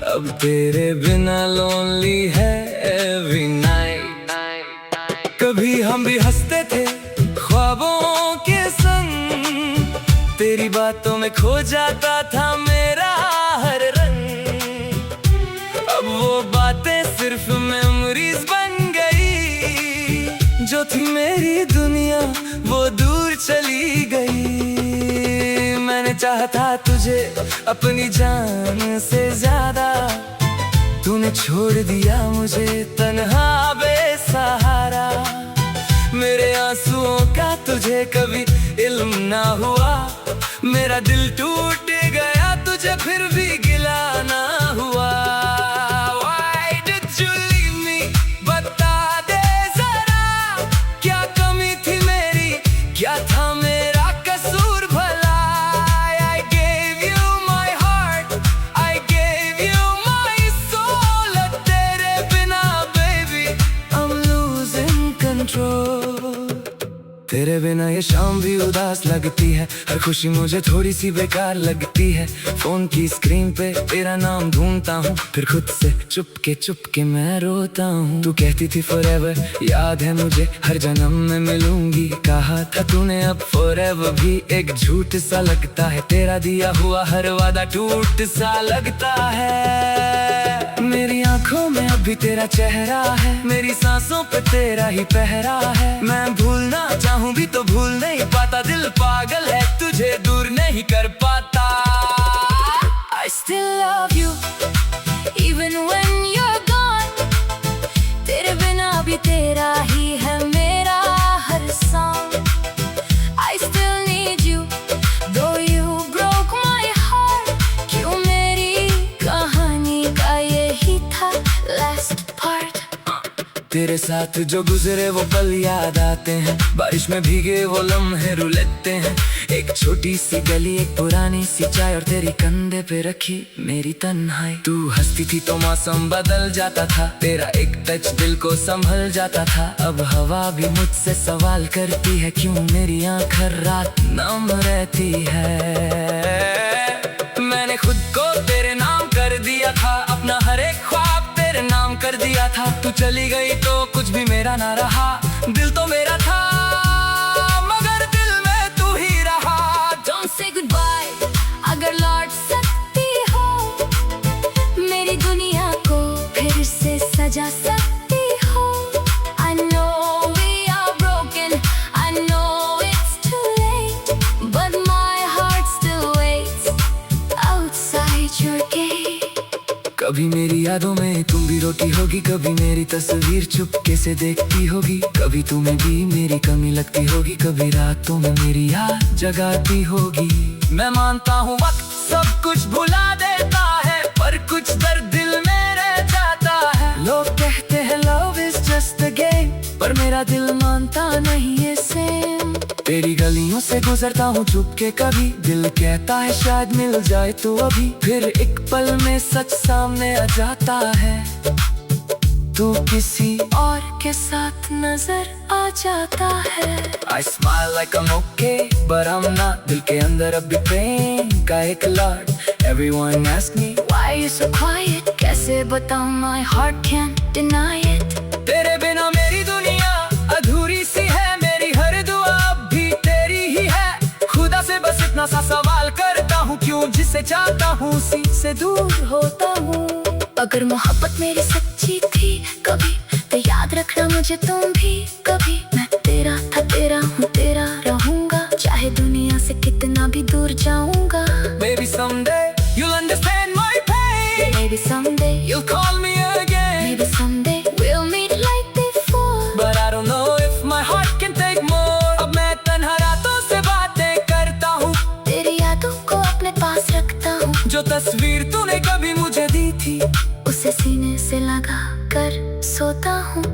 अब तेरे बिना लोनली है एवरी नाइट। कभी हम भी हंसते थे ख्वाबों के संग, तेरी बातों में खो जाता था मेरा हर रंग। अब वो बातें सिर्फ मेमोरीज बन गई, जो थी मेरी दुनिया वो दूर चली गई। मैंने चाहा था तुझे अपनी जान से ज्यादा, तूने छोड़ दिया मुझे तन्हा बेसहारा। मेरे आंसुओं का तुझे कभी इल्म ना हुआ, मेरा दिल टूट गया तुझे फिर भी गिला ना हुआ। Why did you leave me? बता दे जरा, क्या कमी थी मेरी, क्या था मेरा कसूर भला। I gave you my heart, I gave you my soul, तेरे बिना baby I'm losing control। तेरे बिना ये शाम भी उदास लगती है, हर खुशी मुझे थोड़ी सी बेकार लगती है। फोन की स्क्रीन पे तेरा नाम ढूंढता हूँ, फिर खुद से चुपके मैं रोता हूँ। तू कहती थी forever, याद है मुझे हर जन्म में मिलूंगी। कहा था तूने अब forever भी एक झूठ सा लगता है, तेरा दिया हुआ हर वादा टूट सा लगता है। मेरी आंखों में अभी तेरा चेहरा है, मेरी सांसों पे तेरा ही पहरा है। मैं भूलना चाहूं भी तो भूल नहीं पाता, दिल पागल है तुझे दूर नहीं कर पाता। I still love you even when you're gone, तेरे बिना भी तेरा ही है मेरा हर song। I still need you though you broke my heart, क्यों मेरी कहानी का यही था last part। तेरे साथ जो गुजरे वो पल याद आते हैं, बारिश में भीगे वो लम्हे रुलाते हैं। एक छोटी सी गली, एक पुरानी सी चाय और तेरी कंधे पे रखी मेरी तन्हाई। तू हंसती थी तो मौसम बदल जाता था, तेरा एक टच दिल को संभल जाता था। अब हवा भी मुझसे सवाल करती है, क्यों मेरी आँख हर रात नम रहती है। मैंने खुद को तेरे नाम कर दिया था, अपना हर एक ख्वाब तेरे नाम कर दिया था। तू चली गई तो कुछ भी मेरा ना रहा, दिल तो मेरा था मगर दिल में तू ही रहा। Don't say goodbye, अगर लौट सकती हो मेरी दुनिया को फिर से सजा सकती हो। I know we are broken, I know it's too late, but my heart still waits outside your gate। कभी मेरी यादों में तुम भी रोती होगी, कभी मेरी तस्वीर चुपके से देखती होगी। कभी तुम्हें भी मेरी कमी लगती होगी, कभी रातों में मेरी याद जगाती होगी। मैं मानता हूँ वक्त सब कुछ भुला देता है, पर कुछ दर्द दिल में रह जाता है। लोग कहते हैं love is just a game, पर मेरा दिल मानता नहीं है सेम। तेरी गलियों से गुजरता हूँ चुपके कभी, दिल कहता है शायद मिल जाए तो अभी। फिर एक पल में सच सामने आ जाता है, तू किसी और के साथ नजर आ जाता है। I smile like I'm okay, but I'm not, दिल के अंदर अब भी pain का एक lot. Everyone ask me why you so quiet, कैसे बताऊं my heart can't deny it। तेरे बिना मेरी दुनिया अधूरी सी है, मेरी हर दुआ अब भी तेरी ही है। खुदा से बस इतना सा सवाल करता हूँ, क्यों जिसे चाहता हूँ उसी से दूर होता हूँ। अगर मोहब्बत मेरी सच्ची थी कभी, तो याद रखना मुझे तुम भी कभी। मैं तेरा था, तेरा हूँ, तेरा रहूंगा, चाहे दुनिया से कितना भी दूर जाऊंगा। Maybe someday you'll understand my pain, maybe someday you'll call me again, maybe someday we'll meet like before, but I don't know if my heart can take more। अब मैं तन्हा रातों से बातें करता हूँ, तेरी यादों को अपने पास रखता हूँ। जो तस्वीर तूने कभी मुझे दी थी, उसे सीने से लगा कर सोता हूँ।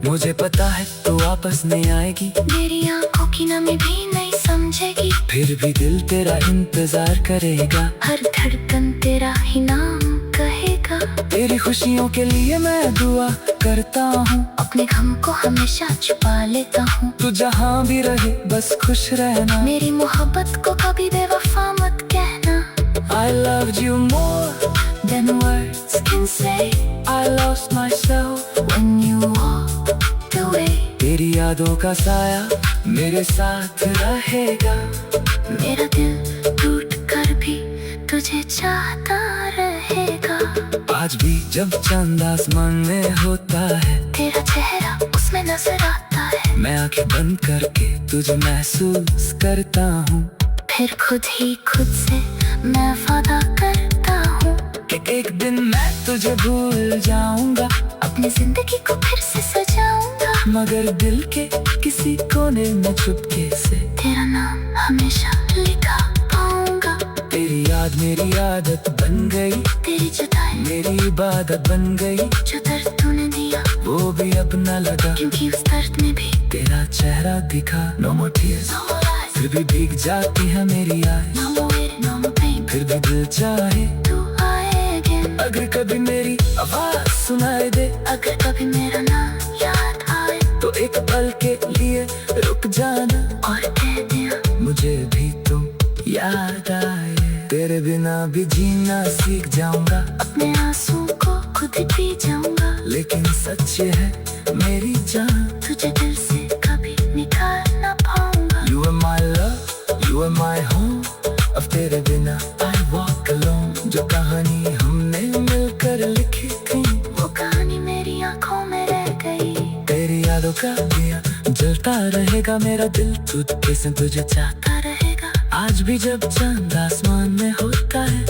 मुझे पता है तू वापस नहीं आएगी, मेरी आंखों की नमी भी नहीं समझेगी, फिर भी दिल तेरा इंतजार करेगा, हर धड़कन तेरा ही नाम कहेगा। तेरी खुशियों के लिए मैं दुआ करता हूँ, अपने गम को हमेशा छुपा लेता हूँ। तू जहाँ भी रहे बस खुश रहना, मेरी मोहब्बत को कभी बेवफा मत कहना। I loved you more than words, say I lost myself when you walked away. तेरी यादों का साया मेरे साथ रहेगा। मेरा दिल टूट कर भी तुझे चाहता रहेगा। आज भी जब चांद आसमान में होता है, तेरा चेहरा उसमें नजर आता है। मैं आंखें बंद करके तुझे महसूस करता हूँ। फिर खुद ही खुद से मैं वादा करता हूँ कि एक दिन मैं तुझे भूल जाऊंगा, अपनी जिंदगी को फिर से सजाऊंगा। मगर दिल के किसी कोने में चुपके से तेरा नाम हमेशा लिखा पाऊंगा। तेरी याद मेरी आदत बन गई, तेरी जुदाई मेरी इबादत बन गई। जो दर्द तूने दिया वो भी अब न लगा, क्योंकि उस दर्द में भी तेरा चेहरा दिखा। No more tears, no more lies, फिर भी भीग जाती है मेरी आँख। no more waiting, no more pain, फिर भी दिल चाहे तू आए again। अगर कभी मेरी आवाज सुनाई दे, अगर कभी मेरा नाम याद आए, तो एक पल के लिए रुक जाना और कह दिया मुझे भी तुम याद आए। तेरे बिना भी जीना सीख जाऊंगा, अपने आंसू को खुद ही पी जाऊंगा। लेकिन सच ये है मेरी जान, तुझे दिल से कभी निकाल ना पाऊंगा। You are my love, you are my home। अब तेरे बिना I walk alone। जो कहानी हमने मिलकर लिखी थी, वो कहानी मेरी आंखों में रह गई। तेरी यादों का दिया जलता रहेगा। मेरा दिल तुझे से तुझे चाहता रहेगा। आज भी जब चांद आसमान में होता है,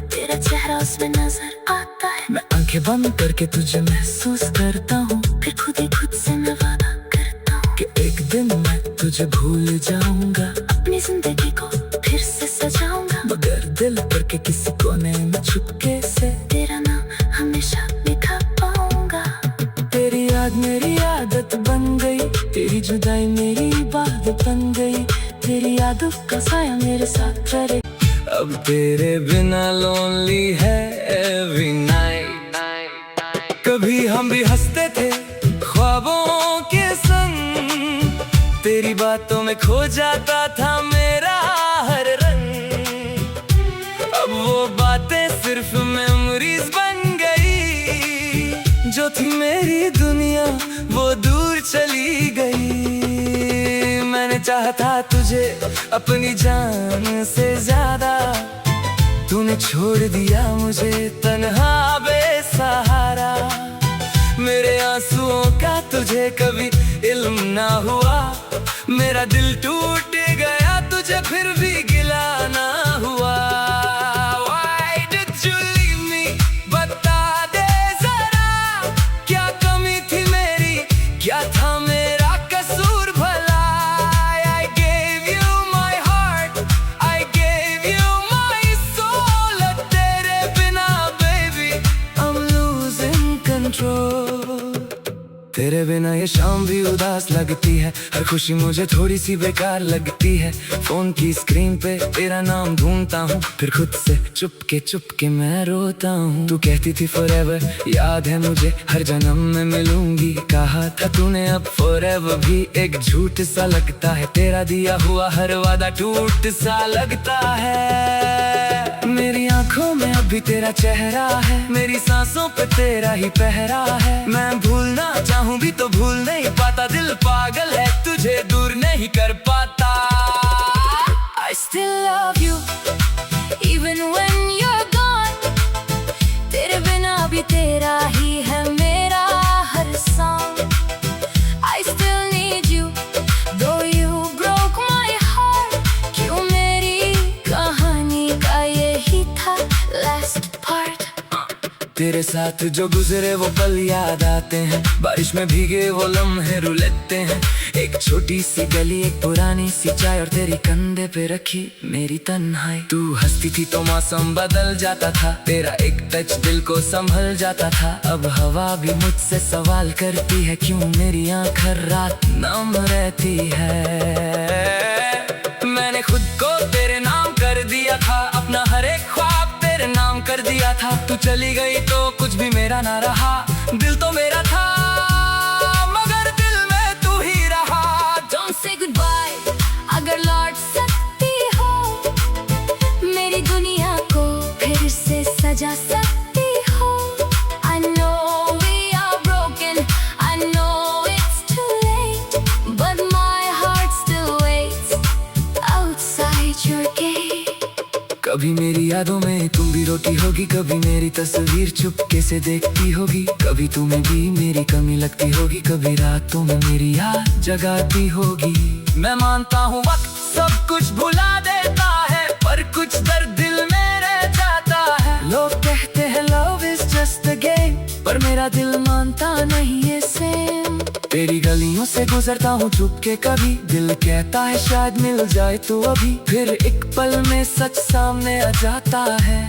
तेरा चेहरा उसमें नजर आता है। मैं आंखें बंद करके तुझे महसूस करता हूँ। फिर खुद ही खुद से मैं वादा करता हूँ कि एक दिन मैं तुझे भूल जाऊंगा, अपनी जिंदगी को फिर से सजाऊंगा। मगर दिल पर के किसी कोने में चुपके से तेरा नाम हमेशा लिखा पाऊंगा। तेरी याद मेरी आदत बन गई, तेरी जुदाई मेरी इबादत बन गई। तेरी यादों का साया मेरे साथ रहे। अब तेरे बिना लोनली है एवरी नाइट। कभी हम भी हंसते थे ख्वाबों के संग, तेरी बातों में खो जाता था मेरा हर रंग। अब वो बातें सिर्फ मेमोरीज बन गई, जो थी मेरी दुनिया वो दूर चली गई। मैंने चाहा था तुझे अपनी जान से ज्यादा, तूने छोड़ दिया मुझे तन्हा बेसहारा। मेरे आंसुओं का तुझे कभी इल्म ना हुआ, मेरा दिल टूट गया तुझे फिर भी गिला ना हुआ। Why did you leave me? बता दे जरा, क्या कमी थी मेरी, क्या था मेरा कसूर भला। I gave you my heart, I gave you my soul। तेरे बिना baby I'm losing control। तेरे बिना ये शाम भी उदास लगती है, हर खुशी मुझे थोड़ी सी बेकार लगती है। फोन की स्क्रीन पे तेरा नाम ढूंढता हूँ, फिर खुद से चुपके मैं रोता हूँ। तू कहती थी forever, याद है मुझे हर जन्म में मिलूंगी। कहा था तूने अब forever भी एक झूठ सा लगता है। तेरा दिया हुआ हर वादा टूट सा लगता है। मेरी आंखों में अभी तेरा चेहरा है, मेरी सांसों पे तेरा ही पहरा है। मैं भूलना चाहूँ भी तो भूल नहीं पाता, दिल पागल है तुझे दूर नहीं कर पाता। I still love you even when you're gone। तेरे बिना भी तेरा ही है मेरा हर song। I still need you though you broke my heart। क्यों मेरी कहानी का यही था last part। तेरे साथ जो गुजरे वो पल याद आते हैं, बारिश में भीगे वो लम्हे रुलाते हैं। एक छोटी सी गली, एक पुरानी सी चाय और तेरी कंधे पे रखी मेरी तन्हाई। तू हंसती थी तो मौसम बदल जाता था, तेरा एक टच दिल को संभल जाता था। अब हवा भी मुझसे सवाल करती है, क्यों मेरी आँख हर रात नम रहती है। मैंने खुद को तेरे नाम कर दिया था, अपना हर एक ख्वाब तेरे नाम कर दिया था। तू चली गई तो कुछ भी मेरा ना रहा, दिल तो मेरा था मगर दिल में तू ही रहा। Don't say goodbye अगर लौट सकती हो, मेरी दुनिया को फिर से सजा सकती हो। कभी मेरी यादों में तुम भी रोती होगी, कभी मेरी तस्वीर चुपके से देखती होगी, कभी तुम्हें भी मेरी कमी लगती होगी, कभी रातों में मेरी याद जगाती होगी। मैं मानता हूँ वक्त सब कुछ भुला देता है, पर कुछ दर्द दिल में रह जाता है। लोग कहते हैं love is just a game, पर मेरा दिल मानता नहीं है सेम। तेरी गलियों से गुजरता हूँ चुपके कभी, दिल कहता है शायद मिल जाए तो अभी, फिर एक पल में सच सामने आ जाता है,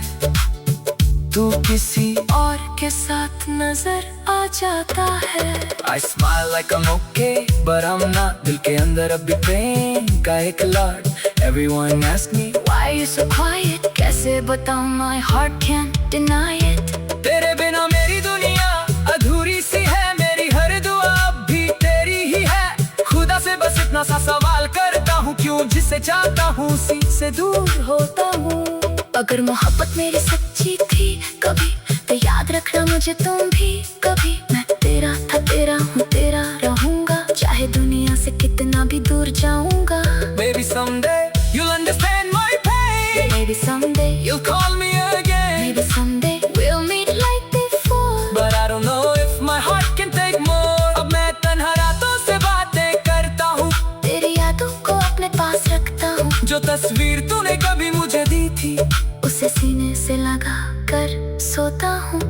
तू किसी और के साथ नजर आ जाता है। I smile like I'm okay, but I'm not। दिल के अंदर अब भी pain का एक lot. Everyone ask me Why you so quiet? कैसे बताऊं, my heart can't deny it। तेरे बिना मेरी दुनिया अधूरी सी है, मेरी हर दुआ अब भी तेरी ही है। खुदा से बस इतना सा सवाल करता हूँ, क्यों जिसे चाहता हूँ उसी से दूर होता हूँ। अगर मोहब्बत मेरी सच्ची थी कभी, तो याद रखना मुझे तुम भी कभी। मैं तेरा था, तेरा हूँ, तेरा रहूंगा, चाहे दुनिया से कितना भी दूर जाऊंगा। Maybe someday you'll understand my pain, Maybe someday you'll call me again, maybe someday we'll meet like before। but I don't know if my heart can take more। अब मैं तन्हा रातों से बातें करता हूँ, तेरी यादों को अपने पास रखता हूँ, जो तस्वीर तूने कभी मुझे दी थी उसे सीने से लगा कर सोता हूँ।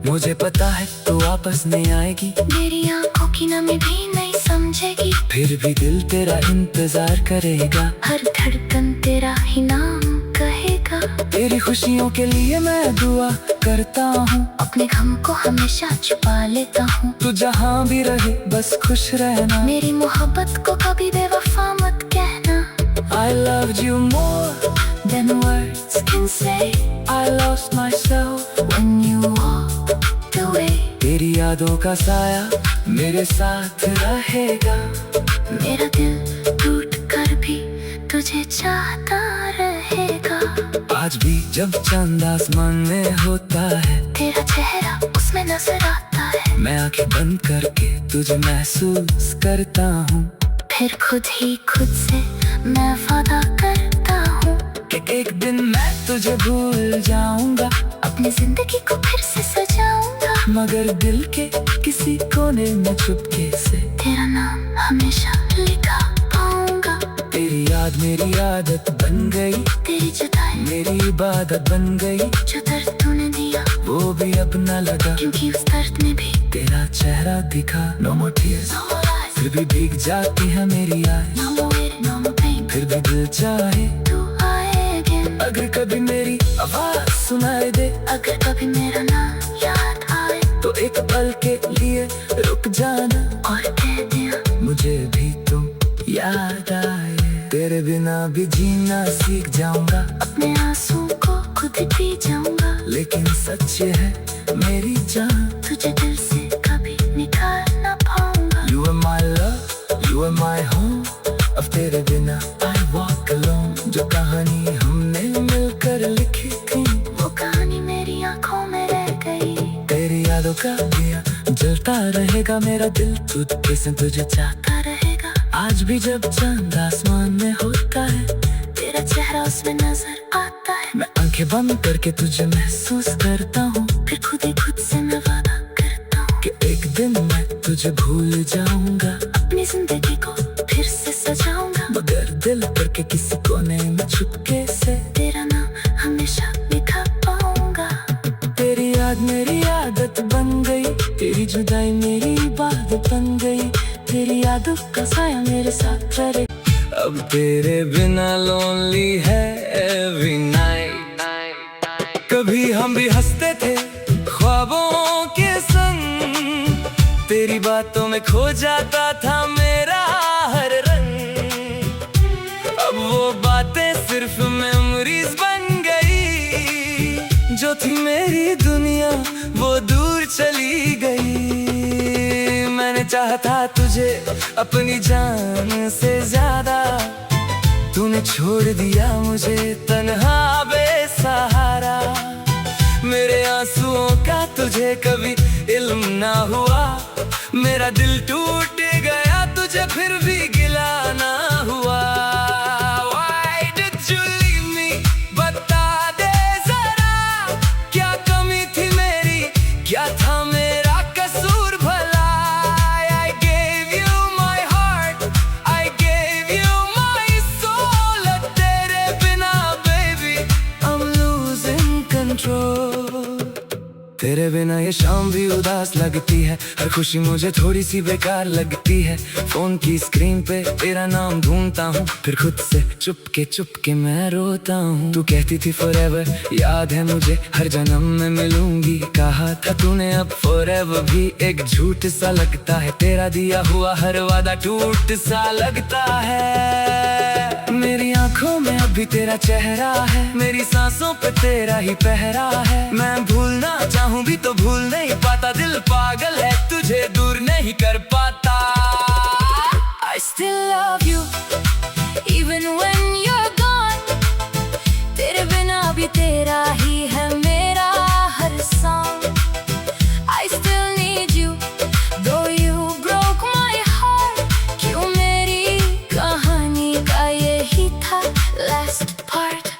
मुझे पता है तू वापस नहीं आएगी, मेरी आंखों की नमी भी नहीं समझेगी, फिर भी दिल तेरा इंतजार करेगा, हर धड़कन तेरा ही नाम कहेगा। तेरी खुशियों के लिए मैं दुआ करता हूँ, अपने गम को हमेशा छुपा लेता हूँ, तू जहाँ भी रहे बस खुश रहना। मेरी मोहब्बत को कभी बेवफा मत कहना। I loved you more Then words can say I lost myself when you walked away। तेरी यादों का साया मेरे साथ रहेगा, मेरा दिल टूट कर भी तुझे चाहता रहेगा। आज भी जब चांद आसमान में होता है, तेरा चेहरा उसमें नजर आता है, मैं आंखें बंद करके तुझे महसूस करता हूँ, फिर खुद ही खुद से मैं वादा करता हूँ कि एक दिन मैं तुझे भूल जाऊंगा, अपनी जिंदगी को फिर से सजाऊंगा, मगर दिल के किसी कोने में चुपके से तेरा नाम हमेशा लिखा पाऊंगा। तेरी याद मेरी आदत बन गई, तेरी जुदाई मेरी इबादत बन गई, जो दर्द तूने दिया वो भी अब न लगा, क्योंकि उस दर्द में भी तेरा चेहरा दिखा। No more tears, no more lies, फिर भी भीग जाती है मेरी आँखें, no more waiting, no more pain। फिर भी दिल चाहे तू आए again, अगर कभी मेरी आवाज सुनाई दे, अगर कभी मेरा नाम याद आए, तो एक पल के लिए रुक जाना और कह दिया मुझे भी तुम याद आए। तेरे बिना भी जीना सीख जाऊंगा, अपने आंसू को खुद पी जाऊंगा, लेकिन सच ये है मेरी जान, तुझे दिल से कभी निकाल ना पाऊंगा। You are my love, you are my home। अब तेरे बिना I walk alone। जो कहानी हमने मिलकर लिखी थी, वो कहानी मेरी आंखों में रह गई। तेरी यादों का दिया जलता रहेगा, मेरा दिल तुझे से तुझे चाहता रहेगा। आज भी जब चांद आसमान में होता है, तेरा चेहरा उसमें नजर आता है, मैं आंखें बंद करके तुझे महसूस करता हूँ, फिर खुद ही खुद से मैं वादा करता हूँ कि एक दिन मैं तुझे भूल जाऊंगा, अपनी जिंदगी को फिर से सजाऊंगा, मगर दिल करके किसी कोने में चुपके से तेरा नाम हमेशा लिखा पाऊंगा। तेरी याद मेरी आदत बन गई, तेरी जुदाई मेरी इबादत बन गई, तेरी यादों का साया मेरे साथ रहे। अब तेरे बिना लोनली है एवरी नाइट। कभी हम भी हंसते थे ख्वाबों के संग, तेरी बातों में खो जाता था मेरा हर रंग। अब वो बातें सिर्फ मेमोरीज बन गई, जो थी मेरी दुनिया वो दूर चली गई। मैंने चाहा था तुझे अपनी जान से ज्यादा, तूने छोड़ दिया मुझे तन्हा बेसहारा। मेरे आंसुओं का तुझे कभी इल्म ना हुआ, मेरा दिल टूट गया तुझे फिर भी गिला ना हुआ। Why did you leave me? बता तेरे बिना ये शाम भी उदास लगती है, हर खुशी मुझे थोड़ी सी बेकार लगती है। फोन की स्क्रीन पे तेरा नाम ढूंढता हूँ, फिर खुद से चुपके मैं रोता हूँ। तू कहती थी forever, याद है मुझे हर जन्म में मिलूंगी, कहा था तूने अब forever भी एक झूठ सा लगता है। तेरा दिया हुआ हर वादा टूट सा लगता है। मेरी आंखों में अभी तेरा चेहरा है, मेरी सांसों पे तेरा ही पहरा है। मैं भूलना चाहूं भी तो भूल नहीं पाता, दिल पागल है तुझे दूर नहीं कर पाता। I still love you even when you're gone, तेरे बिना भी तेरा ही है मेरा हर song। I still need you though you broke my heart, क्यों मेरी कहानी का यही था last part।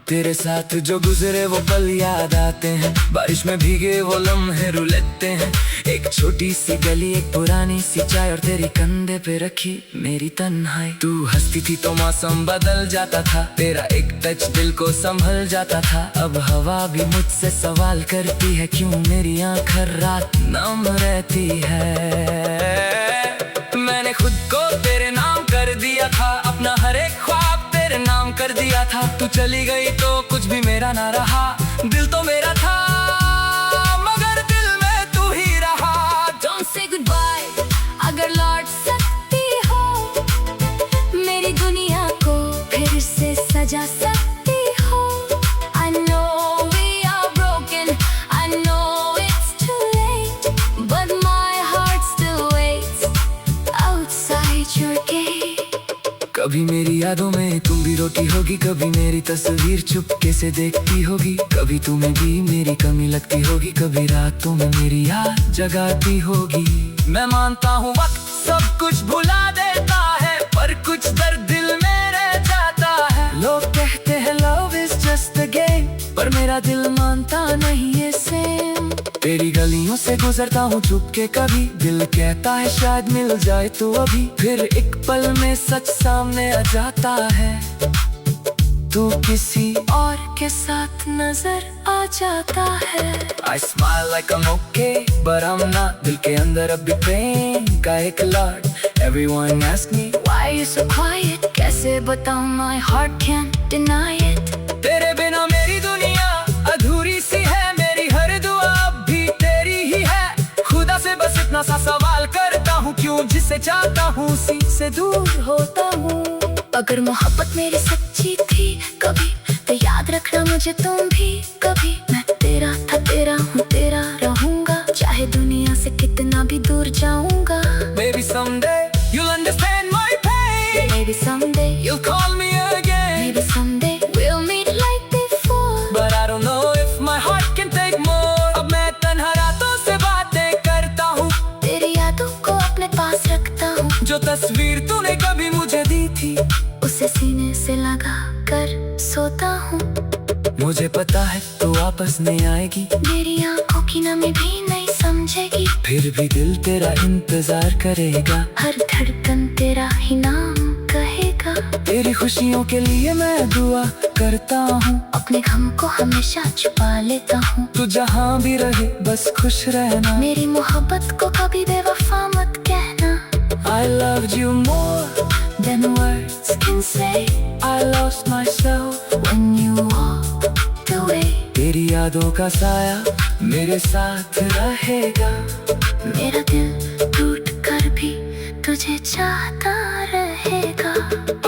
तेरे साथ जो गुजरे वो पल याद आते हैं, बारिश में भीगे वो लम्हे रुलाते हैं। एक छोटी सी गली, एक पुरानी सी चाय और तेरी कंधे पे रखी मेरी तन्हाई। तू हंसती थी तो मौसम बदल जाता था, तेरा एक टच दिल को संभल जाता था। अब हवा भी मुझसे सवाल करती है, क्यों मेरी आँख हर रात नम रहती है। मैंने खुद को तेरे नाम कर दिया था, अपना हर एक ख्वाब तेरे नाम कर दिया था। तू चली गई तो कुछ भी मेरा ना रहा, दिल तो मेरा था मगर दिल में तू ही रहा। Don't say goodbye अगर लौट सकती हो, मेरी दुनिया को फिर से सजा सकती हो। I know we are broken, I know it's too late, but my heart still waits outside your gate। कभी मेरी यादों में तुम भी रोती होगी, कभी मेरी तस्वीर चुपके से देखती होगी। कभी तुम्हें भी मेरी कमी लगती होगी, कभी रातों में मेरी याद जगाती होगी। मैं मानता हूँ वक्त सब कुछ भुला देता है, पर कुछ दर्द दिल में रह जाता है। लोग कहते हैं love is just a game, पर मेरा दिल मानता नहीं है सेम। तेरी गलियों से गुजरता हूँ चुपके कभी, दिल कहता है शायद मिल जाए तो अभी। फिर एक पल में सच सामने आ जाता है, तू किसी और के साथ नजर आ जाता है। I smile like I'm okay, but I'm not। दिल के अंदर अभी pain का एक lot. Everyone ask me Why you so quiet, कैसे बताऊं my heart can't deny it। तेरे बिना मेरी दुनिया अधूरी सी है, मेरी हर दुआ अब भी तेरी ही है। खुदा से बस इतना सा सवाल करता हूँ, क्यों जिसे चाहता हूँ उसी से दूर होता हूँ। अगर मोहब्बत मेरी सच्ची थी कभी, तो याद रखना मुझे तुम भी कभी। मैं तेरा था, तेरा हूँ, तेरा रहूंगा, चाहे दुनिया से कितना भी दूर जाऊंगा। Maybe someday you'll understand my pain, Maybe someday you'll call me again, maybe someday we'll meet like before, but I don't know if my heart can take more। अब मैं तन्हा रातों से बातें करता हूँ, तेरी यादों को अपने पास रखता हूँ। जो तस्वीर तूने कभी मुझे दी थी उसे सीने से लगा कर सोता हूँ। मुझे पता है तू वापस नहीं आएगी, मेरी आंखों की नमी भी नहीं समझेगी, फिर भी दिल तेरा इंतजार करेगा। हर धड़कन तेरा ही नाम कहेगा। तेरी खुशियों के लिए मैं दुआ करता हूँ, अपने गम को हमेशा छुपा लेता हूँ। तू जहाँ भी रहे बस खुश रहना, मेरी मोहब्बत को कभी बेवफा मत कहना। I loved you more Then words can say, I lost myself when you walked away। तेरी यादों का साया मेरे साथ रहेगा, मेरा दिल टूट कर भी तुझे चाहता रहेगा।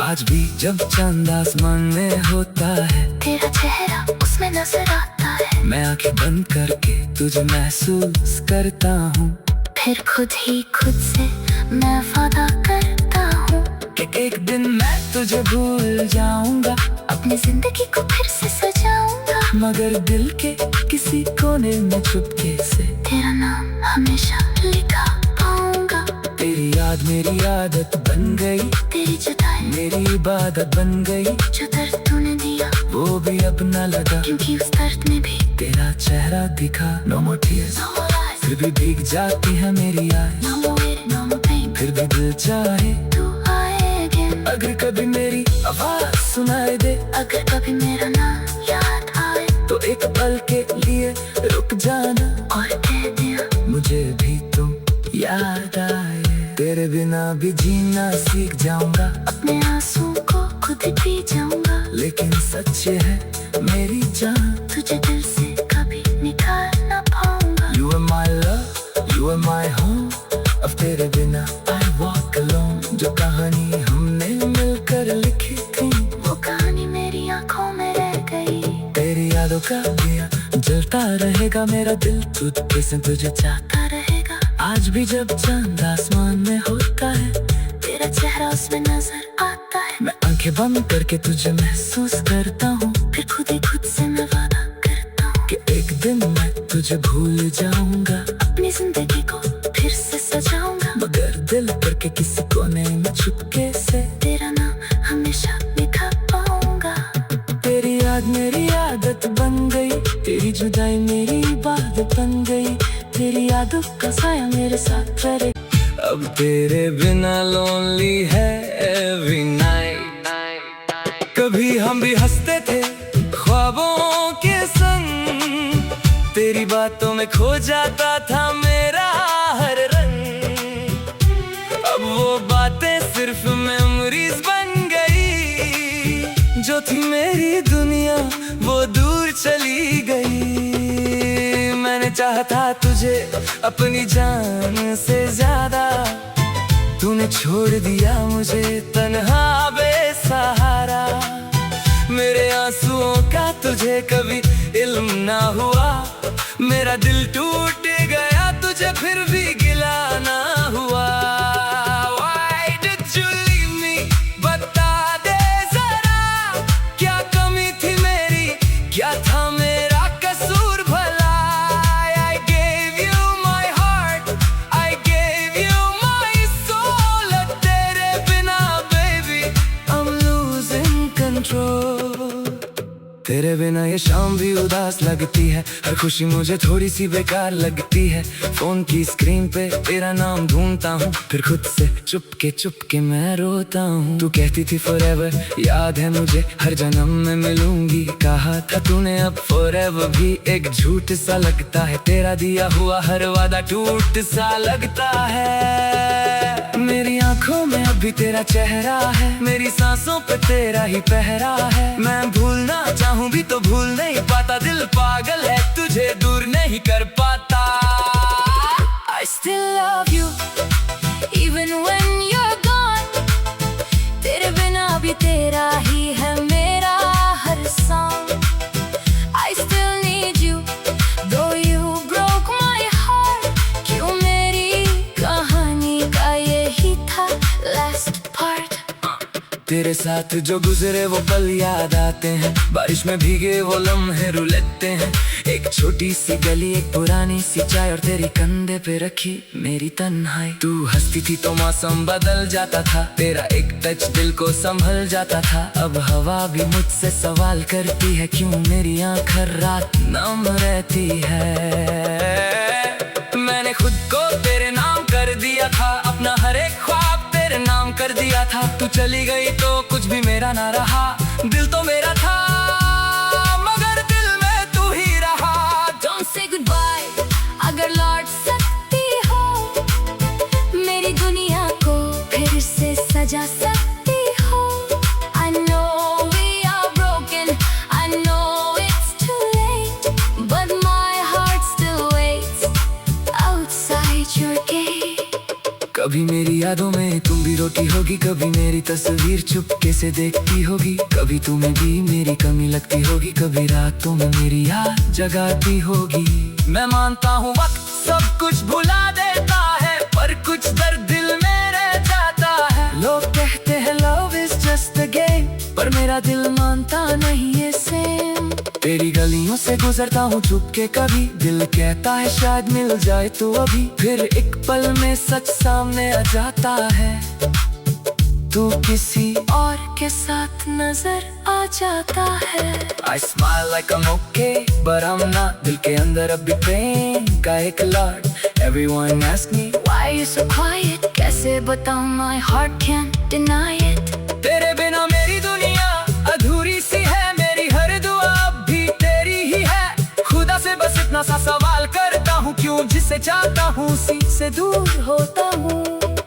आज भी जब चांद आसमान में होता है, तेरा चेहरा उसमें नजर आता है। मैं आंखें बंद करके तुझे महसूस करता हूँ, फिर खुद ही खुद से मैं वादा करता हूँ कि एक दिन मैं तुझे भूल जाऊंगा, अपनी जिंदगी को फिर से सजाऊंगा। मगर दिल के किसी कोने में चुपके से तेरा नाम हमेशा लिखा पाऊंगा। तेरी याद मेरी आदत बन गई, तेरी जुदाई मेरी इबादत बन गई। जो दर्द तूने दिया वो भी अब न लगा, क्योंकि उस दर्द में भी तेरा चेहरा दिखा। No more tears, no more lies, फिर भी भीग जाती है मेरी आँख। no more waiting, no more pain, फिर भी दिल चाहे तू आए again। अगर कभी मेरी आवाज सुनाई दे, अगर कभी मेरा नाम याद आए, तो एक पल के लिए रुक जाना और कह दिया मुझे भी तुम याद आए। तेरे बिना भी जीना सीख जाऊंगा, अपने आंसू को खुद पी जाऊंगा। लेकिन सच है मेरी जान, तुझे दिल से कभी निकाल ना पाऊंगा। You are my love, you are my home। अब तेरे बिना I walk alone। जो कहानी हमने मिलकर लिखी थी, वो कहानी मेरी आंखों में रह गई। तेरी यादों का दिया जलता रहेगा मेरा दिल, तुझ से तुझे चाहता रहेगा। आज भी जब चांद आसमान में होता है, तेरा चेहरा उसमें नजर आता है। मैं आंखें बंद करके तुझे महसूस करता हूँ। फिर खुद ही खुद से मैं वादा करता हूँ कि एक दिन मैं तुझे भूल जाऊंगा, अपनी जिंदगी को फिर से सजाऊंगा। मगर दिल करके किसी कोने में चुपके से तेरा नाम हमेशा लिखा पाऊंगा। तेरी याद मेरी आदत बन गई, तेरी जुदाई मेरी इबादत बन गई। तेरी यादों का साया मेरे साथ रहे। अब तेरे बिना लोनली है एवरी नाइट। कभी हम भी हंसते थे ख्वाबों के संग, तेरी बातों में खो जाता था मेरा हर रंग। अब वो बातें सिर्फ मेमोरीज बन गई, जो थी मेरी दुनिया वो दूर चली गई। मैंने चाहा था तुझे अपनी जान से ज्यादा, तूने छोड़ दिया मुझे तन्हा बेसहारा। मेरे आंसुओं का तुझे कभी इल्म ना हुआ, मेरा दिल टूट गया तुझे फिर भी गिला ना हुआ। Why did you leave me? बता दे जरा, क्या कमी थी मेरी, क्या था मेरा कसूर भला। I gave you my heart, I gave you my soul। तेरे बिना baby I'm losing control। तेरे बिना ये शाम भी उदास लगती है, हर खुशी मुझे थोड़ी सी बेकार लगती है। फोन की स्क्रीन पे तेरा नाम ढूंढता हूँ, फिर खुद से चुपके मैं रोता हूँ। तू कहती थी forever, याद है मुझे हर जन्म में मिलूंगी। कहा था तूने अब forever भी एक झूठ सा लगता है। तेरा दिया हुआ हर वादा टूट सा लगता है। मेरी आंखों में अभी तेरा चेहरा है, मेरी सांसों पे तेरा ही पहरा है। मैं भूलना चाहूँ भी तो भूल नहीं पाता, दिल पागल है तुझे दूर नहीं कर पाता। I still love you even when you're gone। तेरे बिना भी तेरा ही है मेरा हर song। I still need you though you broke my heart। क्यों मेरी कहानी का यही था last part। तेरे साथ जो गुजरे वो पल याद आते हैं, बारिश में भीगे वो लम्हे रुलाते हैं। एक छोटी सी गली, एक पुरानी सी चाय और तेरी कंधे पे रखी मेरी तन्हाई। तू हंसती थी तो मौसम बदल जाता था, तेरा एक टच दिल को संभल जाता था। अब हवा भी मुझसे सवाल करती है, क्यों मेरी आँख हर रात नम रहती है। मैंने खुद को तेरे नाम कर दिया था, अपना हर एक ख्वाब तेरे नाम कर दिया था। तू चली गई तो कुछ भी मेरा ना रहा, दिल तो मेरा था मगर दिल में तू ही रहा। Don't say goodbye अगर लौट सकती हो, मेरी दुनिया को फिर से सजा सकती हो। I know we are broken, I know it's too late, but my heart still waits outside your gate। कभी मेरी यादों में तुम भी रोती होगी, कभी मेरी तस्वीर चुपके से देखती होगी। कभी तुम्हें भी मेरी कमी लगती होगी, कभी रातों में मेरी याद जगाती होगी। मैं मानता हूँ वक्त सब कुछ भुला देता है, पर कुछ दर्द दिल में रह जाता है। लोग कहते हैं love is just a game, पर मेरा दिल मानता नहीं है सेम। तेरी गलियों से गुजरता हूँ चुपके कभी, दिल कहता है शायद मिल जाए तो अभी। फिर एक पल में सच सामने आ जाता है, तू किसी और के साथ नजर आ जाता है। I smile like I'm okay, but I'm not। दिल के अंदर अब भी प्रेम का एक lot. Everyone ask me Why you so quiet? कैसे बताऊं, my heart can't deny it। तेरे बिना मेरी दुनिया अधूरी सी है, मेरी हर दुआ अब भी तेरी ही है। खुदा से बस इतना सा सवाल क्यों जिसे चाहता हूँ उसी से दूर होता हूँ।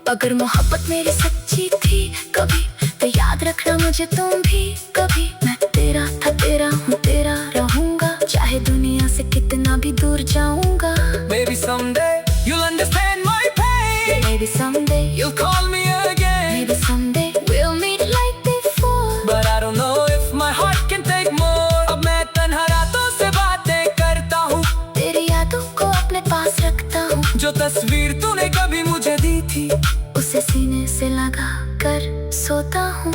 अगर मोहब्बत मेरी सच्ची थी कभी, तो याद रखना मुझे तुम भी कभी। मैं तेरा था, तेरा हूँ, तेरा रहूंगा, चाहे दुनिया से कितना भी दूर जाऊंगा। Maybe someday you'll understand my pain. Maybe someday You'll call me again. Maybe someday we'll meet like before. But I don't know if my heart can take more. अब मैं तन्हा रातों से बातें करता हूँ, तेरी यादों को अपने पास रखता हूँ। जो तस्वीर तूने कभी मुझे दी थी उसे सीने से लगा कर सोता हूँ।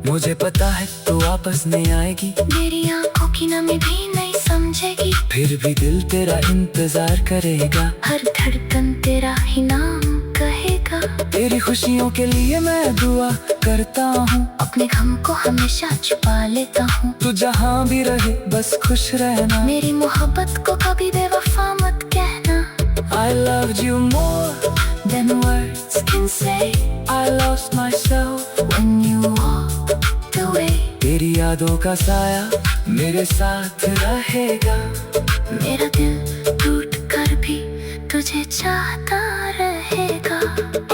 मुझे पता है तू वापस नहीं आएगी, मेरी आंखों की नमी भी नहीं समझेगी, फिर भी दिल तेरा इंतजार करेगा। हर धड़कन तेरा ही नाम कहेगा। तेरी खुशियों के लिए मैं दुआ करता हूँ, अपने गम को हमेशा छुपा लेता हूँ। तू जहाँ भी रहे बस खुश रहना। मेरी मोहब्बत को कभी बेवफा मत कहना। I loved you more Than words can say. I lost myself When you walked away. तेरी यादों का साया मेरे साथ रहेगा। मेरा दिल टूट कर भी तुझे चाहता रहेगा।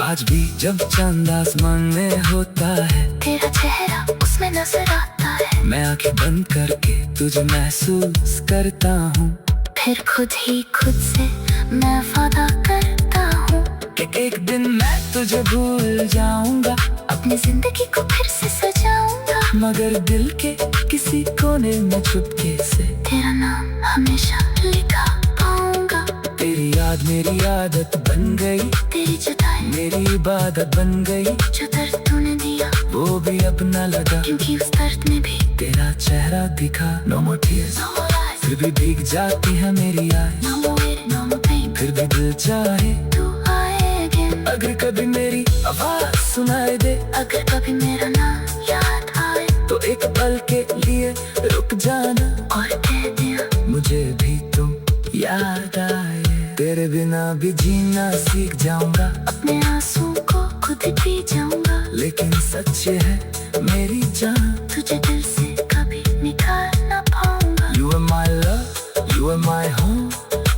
आज भी जब चांद आसमान में होता है, तेरा चेहरा उसमें नजर आता है। मैं आंखें बंद करके तुझे महसूस करता हूँ, फिर खुद ही खुद से मैं वादा करता हूँ कि एक दिन मैं तुझे भूल जाऊंगा, अपनी जिंदगी को फिर से सजाऊंगा। मगर दिल के किसी कोने में चुपके से तेरा नाम हमेशा लिखा पाऊंगा। तेरी याद मेरी आदत बन गई, तेरी जुदाई मेरी इबादत बन गई। जो दर्द तूने दिया वो भी अब न लगा, क्योंकि उस दर्द में भी तेरा चेहरा दिखा। No more tears, no more lies, फिर भी भीग जाती है मेरी आँखें। no more waiting, no more pain, फिर भी दिल चाहे तू आए again। अगर कभी मेरी आवाज सुनाई दे, अगर कभी मेरा नाम याद आए, तो एक पल के लिए रुक जाना और कह दिया मुझे भी तुम याद आए। तेरे बिना भी जीना सीख जाऊंगा, अपने आंसू को खुद पी जाऊंगा। लेकिन सच ये है मेरी जान, तुझे दिल से कभी निकाल ना पाऊंगा। You are my love, you are my home।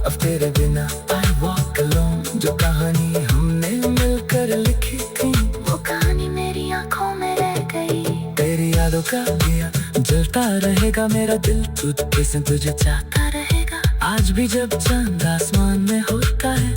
अब तेरे बिना I walk alone। जो कहानी हमने मिलकर लिखी थी, वो कहानी मेरी आंखों में रह गई। तेरी यादों का दिया जलता रहेगा, मेरा दिल तुझसे तुझे चाहता रहेगा। आज भी जब चांद आसमान में होता है,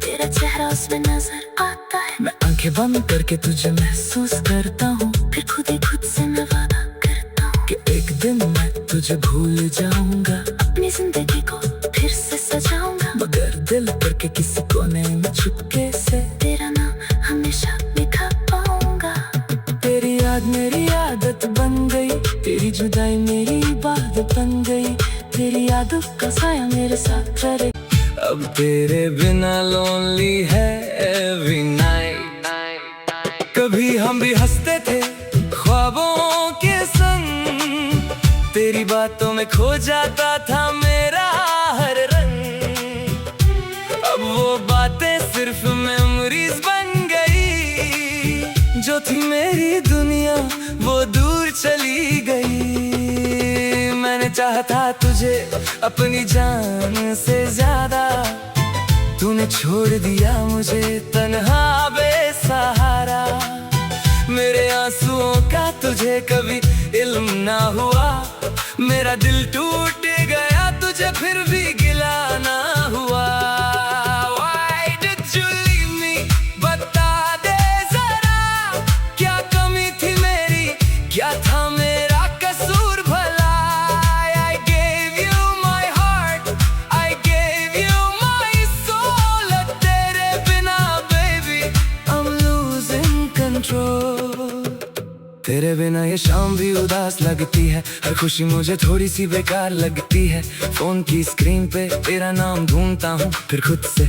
तेरा चेहरा उसमें नजर आता है। मैं आंखें बंद करके तुझे महसूस करता हूँ, फिर खुद ही खुद से मैं वादा करता हूँ कि एक दिन मैं तुझे भूल जाऊंगा, अपनी जिंदगी को फिर से सजाऊंगा। मगर दिल करके किसी कोने में चुपके से तेरा नाम हमेशा लिखा पाऊंगा। तेरी याद मेरी आदत बन गई, तेरी जुदाई मेरी इबादत बन गई। तेरी यादों का साया मेरे साथ रहे। अब तेरे बिना लोनली है एवरी नाइट। कभी हम भी हंसते थे ख्वाबों के संग, तेरी बातों में खो जाता था मेरा हर रंग। अब वो बातें सिर्फ मेमोरीज बन गई, जो थी मेरी दुनिया वो दूर चली गई। मैंने चाहा था तुझे अपनी जान से ज्यादा, तूने छोड़ दिया मुझे तन्हा बेसहारा। मेरे आंसुओं का तुझे कभी इल्म ना हुआ, मेरा दिल टूट गया तुझे फिर भी गिला ना हुआ। Why did you leave me? बता दे जरा, क्या कमी थी मेरी, क्या था मेरा कसूर भला। I gave you my heart, I gave you my soul। तेरे बिना baby I'm losing control। तेरे बिना ये शाम भी उदास लगती है, हर खुशी मुझे थोड़ी सी बेकार लगती है। फोन की स्क्रीन पे तेरा नाम ढूंढता हूँ, फिर खुद से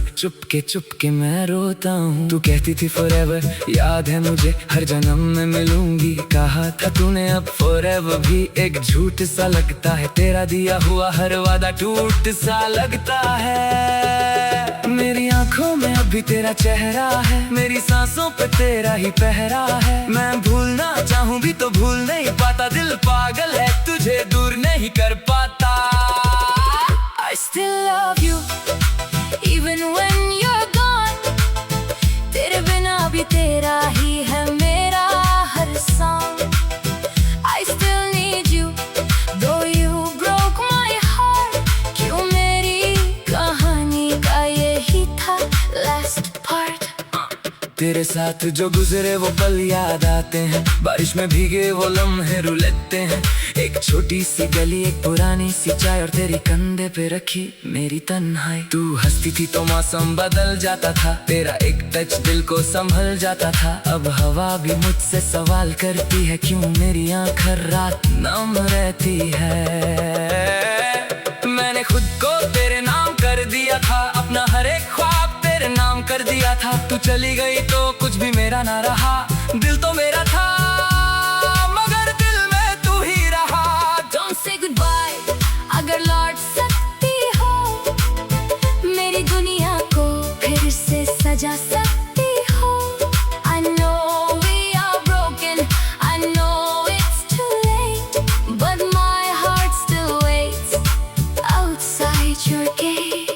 चुपके मैं रोता हूँ। तू कहती थी forever, याद है मुझे हर जन्म में मिलूंगी। कहा था तूने अब forever भी एक झूठ सा लगता है, तेरा दिया हुआ हर वादा टूट सा लगता है। मेरी आंखों में अभी तेरा चेहरा है, मेरी सांसों पे तेरा ही पहरा है। मैं भूलना चाहूँ भी तो भूल नहीं पाता, दिल पागल है तुझे दूर नहीं कर पाता। I still love you, even तेरे साथ जो गुजरे वो पल याद आते हैं, बारिश में भीगे वो लम्हे रुलाते हैं। एक छोटी सी गली, एक पुरानी सी चाय और तेरी कंधे पे रखी मेरी तन्हाई। तू हंसती थी तो मौसम बदल जाता था, तेरा एक टच दिल को संभल जाता था। अब हवा भी मुझसे सवाल करती है, क्यों मेरी आँख हर रात नम रहती है। मैंने खुद को तेरे नाम कर दिया था, अपना हर एक ख्वाब तेरे नाम कर दिया था। तू चली गई तो कुछ भी मेरा ना रहा, दिल तो मेरा था मगर दिल में तू ही रहा। Don't say goodbye, अगर लौट सकती हो मेरी दुनिया को फिर से सजा सकती हो। I know we are broken, I know it's too late, but my heart still waits outside your gate.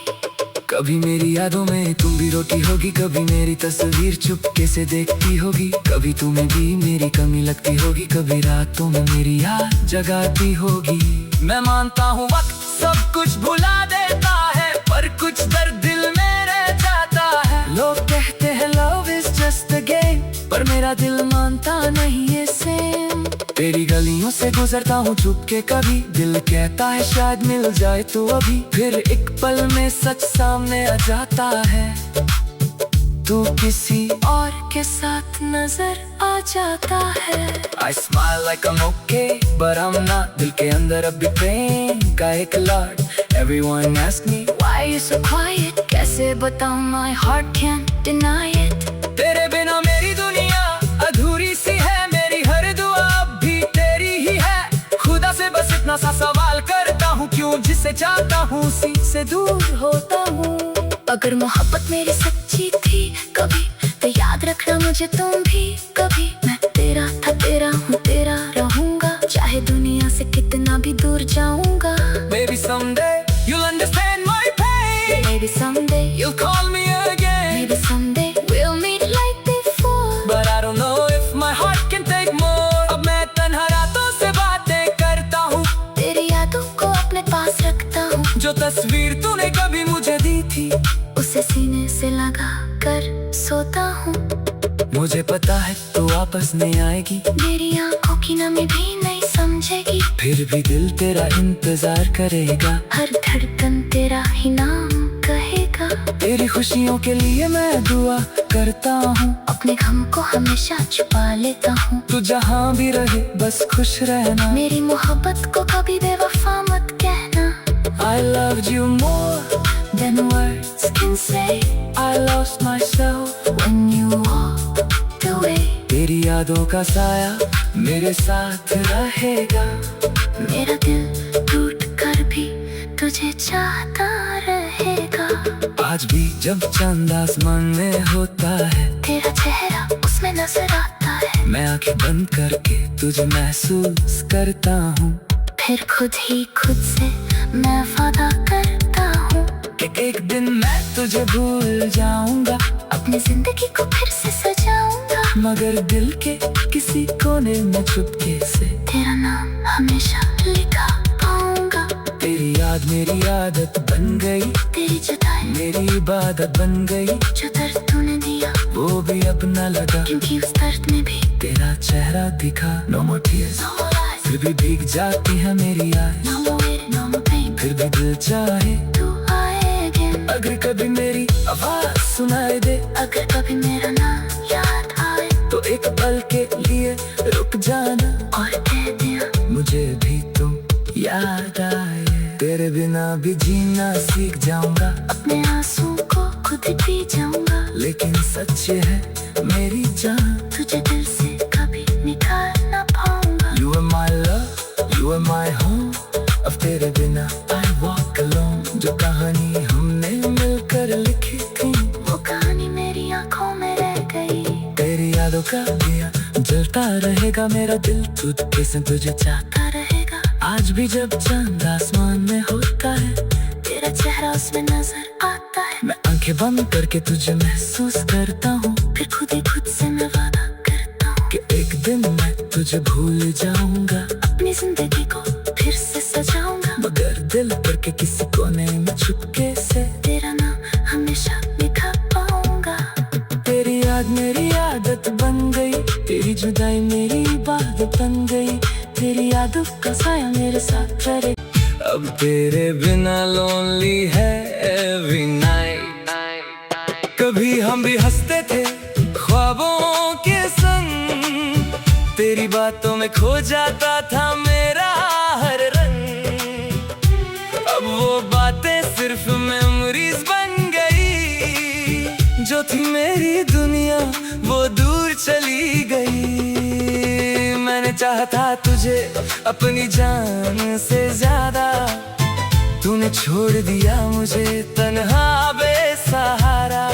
कभी मेरी यादों में तुम भी रोती होगी, कभी मेरी तस्वीर चुपके से देखती होगी। कभी तुम्हें भी मेरी कमी लगती होगी, कभी रातों में मेरी याद जगाती होगी। मैं मानता हूँ वक्त सब कुछ भुला देता है, पर कुछ दर्द दिल में रह जाता है। लोग कहते हैं love is just a game, पर मेरा दिल मानता नहीं है सेम। तेरी गलियों से गुजरता हूँ चुपके कभी, दिल कहता है शायद मिल जाए तो अभी। फिर एक पल में सच सामने आ जाता है, तू किसी और के साथ नजर आ जाता है। I smile like I'm okay, but I'm not. दिल के अंदर अब भी प्रेम का एक lot. Everyone ask me Why you so quiet? कैसे बताऊँ, my heart can't deny it. तेरे बिना मेरी दुनिया अधूरी सी है, मेरी हर दुआ अब भी तेरी ही है। खुदा से बस इतना सा सवाल करता हूँ, क्यों जिसे चाहता हूँ उसी से दूर होता हूँ। अगर मोहब्बत मेरी सच्ची थी कभी, तो याद रखना मुझे तुम भी कभी। मैं तेरा था, तेरा हूँ, तेरा रहूंगा, चाहे दुनिया से कितना भी दूर जाऊंगा। Maybe someday you'll understand my pain, Maybe someday, you'll call me again, maybe someday we'll meet like before. but I don't know if my heart can take more. अब मैं तन्हा रातों से बातें करता हूँ, तेरी यादों को अपने पास रखता हूँ। जो तस्वीर तूने कभी मुझे दी थी उसे सीने से लगा कर सोता हूँ। मुझे पता है तू वापस नहीं आएगी, मेरी आंखों की नमी भी नहीं समझेगी, फिर भी दिल तेरा इंतजार करेगा। हर धड़कन तेरा ही नाम कहेगा। तेरी खुशियों के लिए मैं दुआ करता हूँ, अपने गम को हमेशा छुपा लेता हूँ। तू जहाँ भी रहे बस खुश रहना, मेरी मोहब्बत को कभी बेवफा मत कहना। I loved you more Then words can say, I lost myself when you walked away. तेरी यादों का साया मेरे साथ रहेगा, मेरा दिल टूट कर भी तुझे चाहता रहेगा। आज भी जब चांद आसमान में होता है, तेरा चेहरा उसमें नजर आता है। मैं आंखें बंद करके तुझे महसूस करता हूँ, फिर खुद ही खुद से मैं वादा करता हूँ कि एक दिन मैं तुझे भूल जाऊंगा, अपनी जिंदगी को फिर से सजाऊंगा। मगर दिल के किसी कोने में चुपके से तेरा नाम हमेशा लिखा पाऊंगा। तेरी याद मेरी आदत बन गई, तेरी जुदाई मेरी इबादत बन गई। जो दर्द तूने दिया वो भी अपना लगा, क्योंकि उस दर्द में भी तेरा चेहरा दिखा। No more tears, no more lies, फिर भी भीग जाती है मेरी eyes। no more waiting, no more pain, फिर भी दिल चाहे तू आए again। अगर कभी मेरी आवाज सुनाई दे, अगर कभी मेरा नाम याद आए, तो एक पल के लिए रुक जाना और कह दिया मुझे भी तुम याद आए। तेरे बिना भी जीना सीख जाऊंगा, अपने आंसू को खुद पी जाऊंगा। लेकिन सच ये है मेरी जान, तुझे दिल से कभी निकाल ना पाऊंगा। You are my love, you are my home। अब तेरे बिना I walk alone। जो कहानी हमने मिलकर लिखी थी, वो कहानी मेरी आंखों में रह गई। तेरी यादों का दिया जलता रहेगा, मेरा दिल तुझे से तुझे चाहता रहेगा। आज भी जब चांद आसमान में होता है, तेरा चेहरा उसमें नजर आता है। मैं आंखें बंद करके तुझे महसूस करता हूँ, फिर खुद ही खुद से मैं वादा करता हूँ कि एक दिन मैं तुझे भूल जाऊंगा, अपनी जिंदगी को फिर से सजाऊंगा। मगर दिल भर के किसी कोने में चुपके से तेरा नाम हमेशा लिखा पाऊंगा। तेरी याद मेरी जादू का साया मेरे साथ करे। अब तेरे बिना लोनली है एवरी नाइट। कभी हम भी हंसते थे ख्वाबों के संग, तेरी बातों में खो जाता था मेरा हर रंग। अब वो बातें सिर्फ मेमोरीज बन गई, जो थी मेरी दुनिया वो दूर चली गई। मैंने चाहा था तुझे अपनी जान से ज्यादा, तूने छोड़ दिया मुझे तन्हा बेसहारा।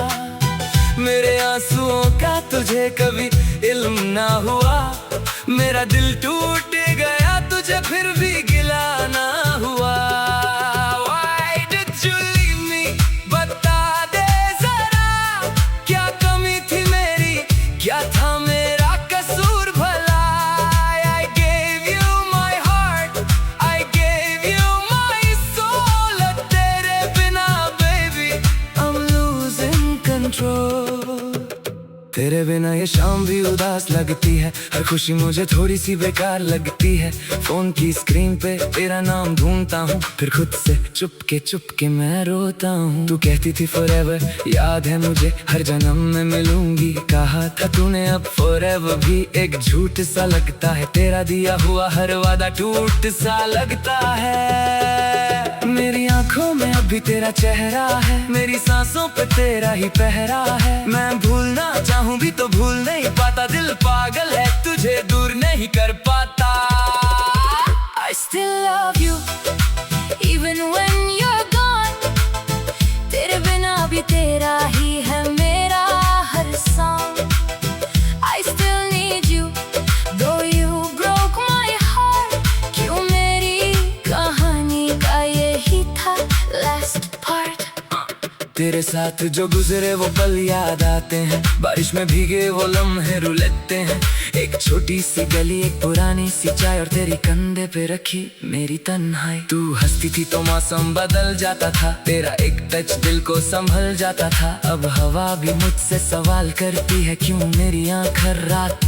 मेरे आंसुओं का तुझे कभी इल्म ना हुआ, मेरा दिल टूट गया तुझे फिर भी गिला ना हुआ। Why did you leave me? बता दे जरा, क्या कमी थी मेरी, क्या था मेरा कसूर भला। I gave you my heart, I gave you my soul, तेरे बिना baby I'm losing control। तेरे बिना ये शाम भी उदास लगती है, हर खुशी मुझे थोड़ी सी बेकार लगती है। फोन की स्क्रीन पे तेरा नाम ढूंढता हूँ, फिर खुद से चुपके मैं रोता हूँ। तू कहती थी forever, याद है मुझे हर जन्म में मिलूंगी, कहा था तूने अब forever भी एक झूठ सा लगता है। तेरा दिया हुआ हर वादा टूट सा लगता है। मेरी आंखों में अभी तेरा चेहरा है, मेरी सांसों पे तेरा ही पहरा है। मैं भूलना चाहूं भी तो भूल नहीं पाता, दिल पागल है तुझे दूर नहीं कर पाता। I still love you even when you're gone, तेरे बिना भी तेरा ही है मेरा हर song। I still need you though you broke my heart, क्यों मेरी कहानी का यही था last part। तेरे साथ जो गुजरे वो पल याद आते हैं, बारिश में भीगे वो लम्हे रुलाते हैं। एक छोटी सी गली, एक पुरानी सी चाय और तेरी कंधे पे रखी मेरी तन्हाई। तू हंसती थी तो मौसम बदल जाता था, तेरा एक टच दिल को संभल जाता था। अब हवा भी मुझसे सवाल करती है, क्यों मेरी आँख हर रात